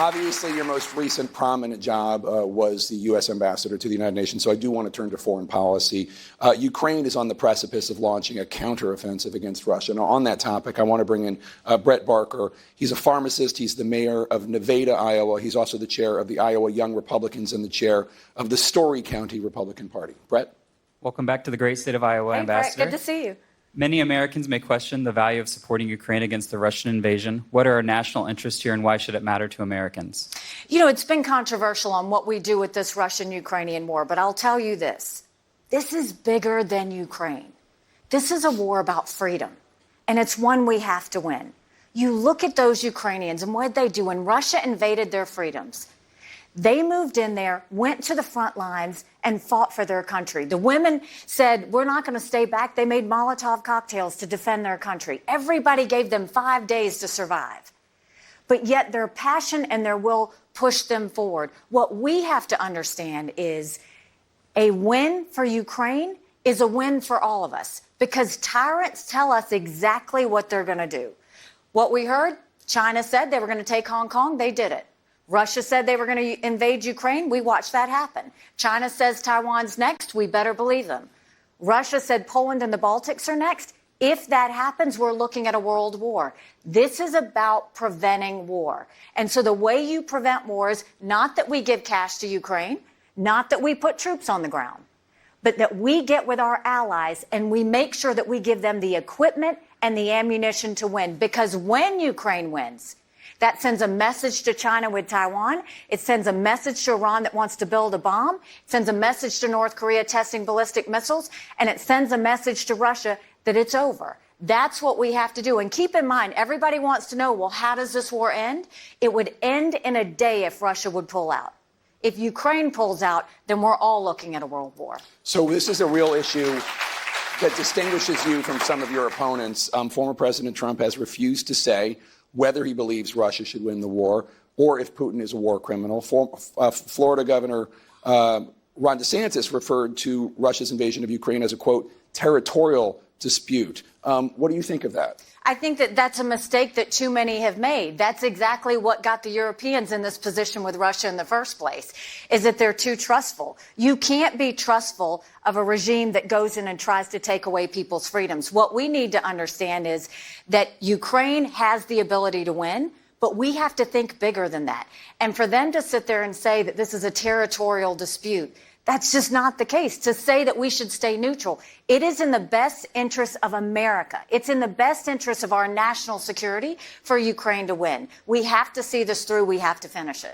Obviously, your most recent prominent job was the U.S. ambassador to the United Nations, so I do want to turn to foreign policy. Ukraine is on the precipice of launching a counteroffensive against Russia. Now, on that topic, I want to bring in Brett Barker. He's a pharmacist. He's the mayor of Nevada, Iowa. He's also the chair of the Iowa Young Republicans and the chair of the Story County Republican Party. Brett? Welcome back to the great state of Iowa, Ambassador. Brett, good to see you. Many Americans may question the value of supporting Ukraine against the Russian invasion. What are our national interests here, and why should it matter to Americans? You know, it's been controversial on what we do with this Russian-Ukrainian war, but I'll tell you this. This is bigger than Ukraine. This is a war about freedom, and it's one we have to win. You look at those Ukrainians and what they do when Russia invaded their freedoms. They moved in there, went to the front lines, and fought for their country. The women said, we're not going to stay back. They made Molotov cocktails to defend their country. Everybody gave them 5 days to survive. But yet their passion and their will pushed them forward. What we have to understand is a win for Ukraine is a win for all of us, because tyrants tell us exactly what they're going to do. What we heard, China said they were going to take Hong Kong. They did it. Russia said they were going to invade Ukraine. We watched that happen. China says Taiwan's next. We better believe them. Russia said Poland and the Baltics are next. If that happens, we're looking at a world war. This is about preventing war. And so the way you prevent war is not that we give cash to Ukraine, not that we put troops on the ground, but that we get with our allies and we make sure that we give them the equipment and the ammunition to win. Because when Ukraine wins, that sends a message to China with Taiwan. It sends a message to Iran that wants to build a bomb. It sends a message to North Korea testing ballistic missiles. And it sends a message to Russia that it's over. That's what we have to do. And keep in mind, everybody wants to know, well, how does this war end? It would end in a day if Russia would pull out. If Ukraine pulls out, then we're all looking at a world war. So this is a real issue that distinguishes you from some of your opponents. Former President Trump has refused to say whether he believes Russia should win the war or if Putin is a war criminal. Florida Governor Ron DeSantis referred to Russia's invasion of Ukraine as a, quote, territorial dispute. What do you think of that? I think that that's a mistake that too many have made. That's exactly what got the Europeans in this position with Russia in the first place, is that they're too trustful. You can't be trustful of a regime that goes in and tries to take away people's freedoms. What we need to understand is that Ukraine has the ability to win, but we have to think bigger than that. And for them to sit there and say that this is a territorial dispute, that's just not the case. To say that we should stay neutral, it is in the best interest of America. It's in the best interest of our national security for Ukraine to win. We have to see this through. We have to finish it.